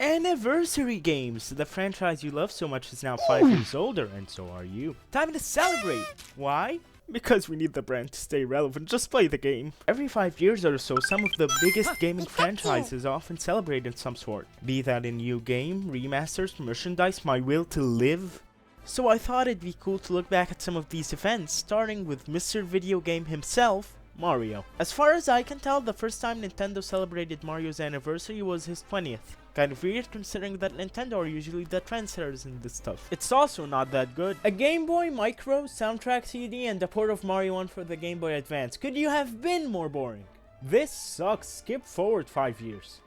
Anniversary Games! The franchise you love so much is now 5 years older, and so are you. Time to celebrate! Why? Because we need the brand to stay relevant, just play the game. Every 5 years or so, some of the biggest gaming franchises often celebrate in some sort. Be that a new game, remasters, merchandise, my will to live. So I thought it'd be cool to look back at some of these events, starting with Mr. Video Game himself, Mario. As far as I can tell, the first time Nintendo celebrated Mario's anniversary was his 20th. Kind of weird considering that Nintendo are usually the trendsetters in this stuff. It's also not that good. A Game Boy Micro, soundtrack CD, and a port of Mario 1 for the Game Boy Advance. Could you have been more boring? This sucks. Skip forward 5 years.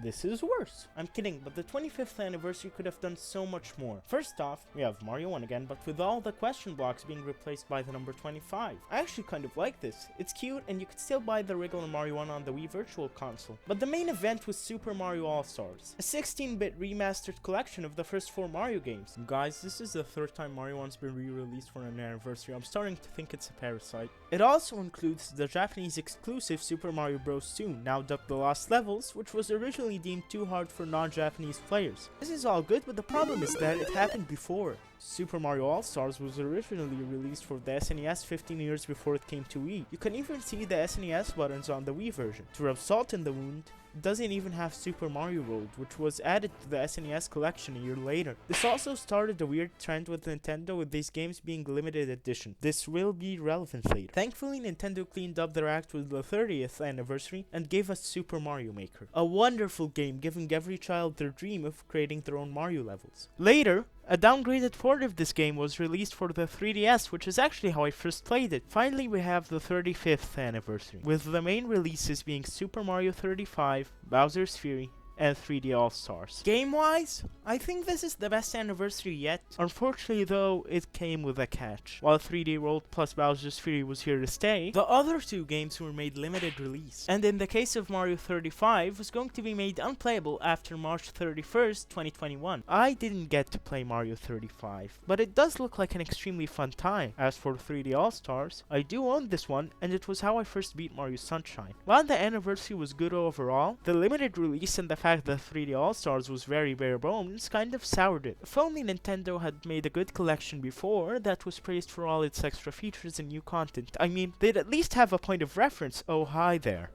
This is worse. I'm kidding, but the 25th anniversary could have done so much more. First off, we have Mario 1 again, but with all the question blocks being replaced by the number 25. I actually kind of like this. It's cute, and you could still buy the regular Mario 1 on the Wii Virtual Console. But the main event was Super Mario All-Stars, a 16-bit remastered collection of the first 4 Mario games. And guys, this is the 3rd time Mario 1's been re-released for an anniversary. I'm starting to think it's a parasite. It also includes the Japanese exclusive Super Mario Bros. 2, now dubbed The Lost Levels, which was originally deemed too hard for non-Japanese players. This is all good, but the problem is that it happened before. Super Mario All-Stars was originally released for the SNES 15 years before it came to Wii. You can even see the SNES buttons on the Wii version. To rub salt in the wound, it doesn't even have Super Mario World, which was added to the SNES collection a year later. This also started a weird trend with Nintendo with these games being limited edition. This will be relevant later. Thankfully, Nintendo cleaned up their act with the 30th anniversary and gave us Super Mario Maker. A wonderful game giving every child their dream of creating their own Mario levels. Later, a downgraded port of this game was released for the 3DS, which is actually how I first played it. Finally, we have the 35th anniversary, with the main releases being Super Mario 35, Bowser's Fury, and 3D All-Stars. Game-wise, I think this is the best anniversary yet. Unfortunately though, it came with a catch. While 3D World plus Bowser's Fury was here to stay, the other 2 games were made limited release. And in the case of Mario 35, was going to be made unplayable after March 31st, 2021. I didn't get to play Mario 35, but it does look like an extremely fun time. As for 3D All-Stars, I do own this one, and it was how I first beat Mario Sunshine. While the anniversary was good overall, the limited release and the fact that 3D All-Stars was very bare bones kind of soured it. If only Nintendo had made a good collection before that was praised for all its extra features and new content. I mean, they'd at least have a point of reference. Oh, hi there.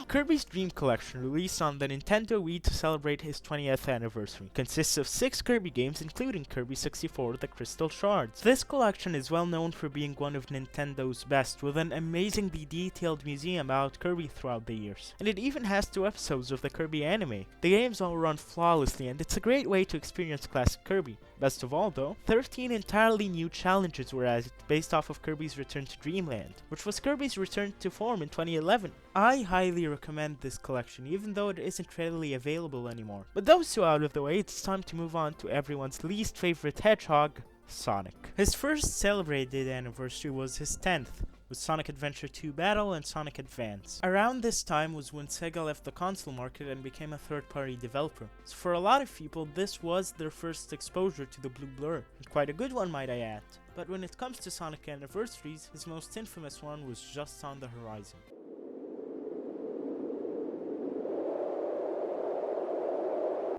Kirby's Dream Collection, released on the Nintendo Wii to celebrate his 20th anniversary, consists of 6 Kirby games including Kirby 64 The Crystal Shards. This collection is well known for being one of Nintendo's best, with an amazingly detailed museum about Kirby throughout the years. And it even has 2 episodes of the Kirby anime. The games all run flawlessly, and it's a great way to experience classic Kirby. Best of all though, 13 entirely new challenges were added based off of Kirby's Return to Dreamland, which was Kirby's return to form in 2011. I highly recommend this collection, even though it isn't readily available anymore. But those 2 out of the way, it's time to move on to everyone's least favorite hedgehog, Sonic. His first celebrated anniversary was his 10th, with Sonic Adventure 2 Battle and Sonic Advance. Around this time was when Sega left the console market and became a third-party developer. So for a lot of people, this was their first exposure to the blue blur, and quite a good one might I add. But when it comes to Sonic anniversaries, his most infamous one was just on the horizon.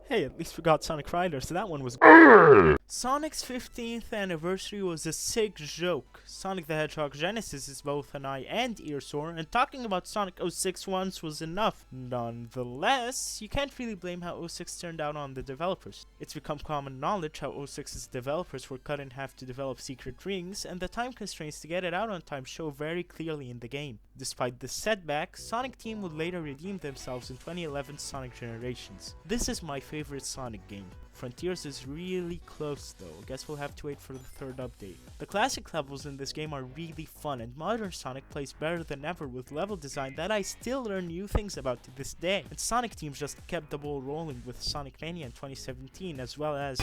Hey, at least we got Sonic Riders, so that one was Sonic's 15th anniversary was a sick joke. Sonic the Hedgehog Genesis is both an eye and ear sore, and talking about Sonic 06 once was enough. Nonetheless, you can't really blame how 06 turned out on the developers. It's become common knowledge how 06's developers were cut in half to develop Secret Rings, and the time constraints to get it out on time show very clearly in the game. Despite this setback, Sonic Team would later redeem themselves in 2011's Sonic Generations. This is my favorite Sonic game. Frontiers is really close though, guess we'll have to wait for the 3rd update. The classic levels in this game are really fun, and modern Sonic plays better than ever with level design that I still learn new things about to this day. And Sonic Team just kept the ball rolling with Sonic Mania in 2017, as well as...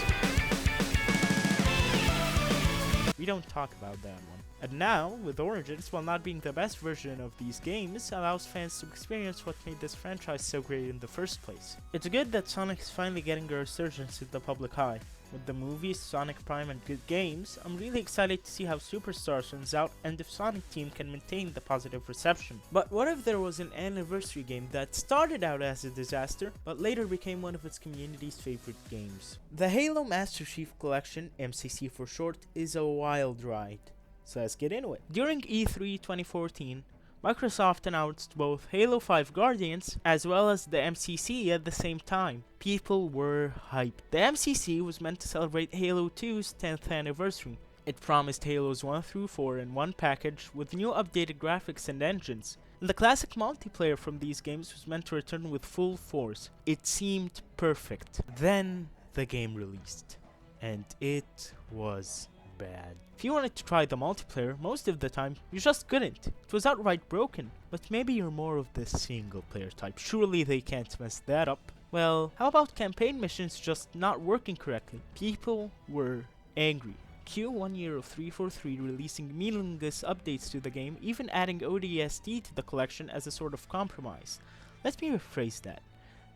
We don't talk about that one. And now, with Origins, while not being the best version of these games, allows fans to experience what made this franchise so great in the first place. It's good that Sonic is finally getting a resurgence in the public eye. With the movies, Sonic Prime, and good games, I'm really excited to see how Superstars turns out and if Sonic Team can maintain the positive reception. But what if there was an anniversary game that started out as a disaster, but later became one of its community's favorite games? The Halo Master Chief Collection, MCC for short, is a wild ride. So let's get into it. During E3 2014, Microsoft announced both Halo 5 Guardians as well as the MCC at the same time. People were hyped. The MCC was meant to celebrate Halo 2's 10th anniversary. It promised Halos 1 through 4 in one package with new updated graphics and engines. And the classic multiplayer from these games was meant to return with full force. It seemed perfect. Then the game released, and it was bad. If you wanted to try the multiplayer, most of the time, you just couldn't. It was outright broken. But maybe you're more of the single player type. Surely they can't mess that up. Well, how about campaign missions just not working correctly? People were angry. Cue 1 year of 343 releasing meaningless updates to the game, even adding ODST to the collection as a sort of compromise. Let me rephrase that.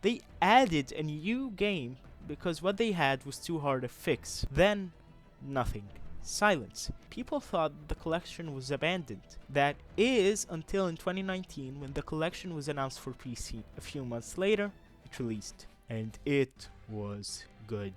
They added a new game because what they had was too hard to fix. Then, nothing. Silence. People thought the collection was abandoned. That is until in 2019 when the collection was announced for PC. A few months later, it released. And it was good.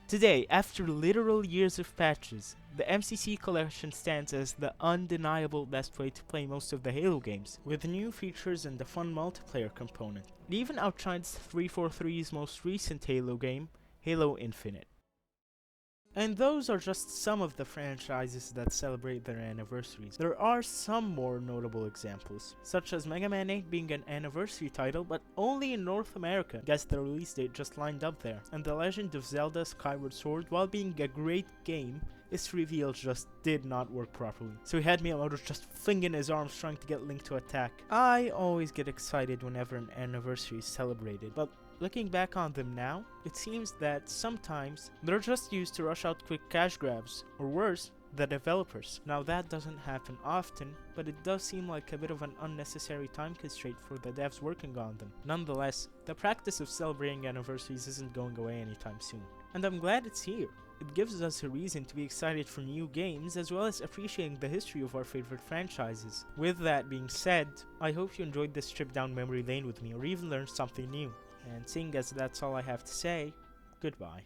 Today, after literal years of patches, the MCC collection stands as the undeniable best way to play most of the Halo games, with new features and a fun multiplayer component. It even outshines 343's most recent Halo game, Halo Infinite. And those are just some of the franchises that celebrate their anniversaries. There are some more notable examples, such as Mega Man 8 being an anniversary title, but only in North America. Guess the release date just lined up there. And The Legend of Zelda Skyward Sword, while being a great game, its reveal just did not work properly. So he had Miyamoto just flinging his arms trying to get Link to attack. I always get excited whenever an anniversary is celebrated, but looking back on them now, it seems that sometimes they're just used to rush out quick cash grabs, or worse, the developers. Now that doesn't happen often, but it does seem like a bit of an unnecessary time constraint for the devs working on them. Nonetheless, the practice of celebrating anniversaries isn't going away anytime soon, and I'm glad it's here. It gives us a reason to be excited for new games, as well as appreciating the history of our favorite franchises. With that being said, I hope you enjoyed this trip down memory lane with me, or even learned something new. And seeing as that's all I have to say, goodbye.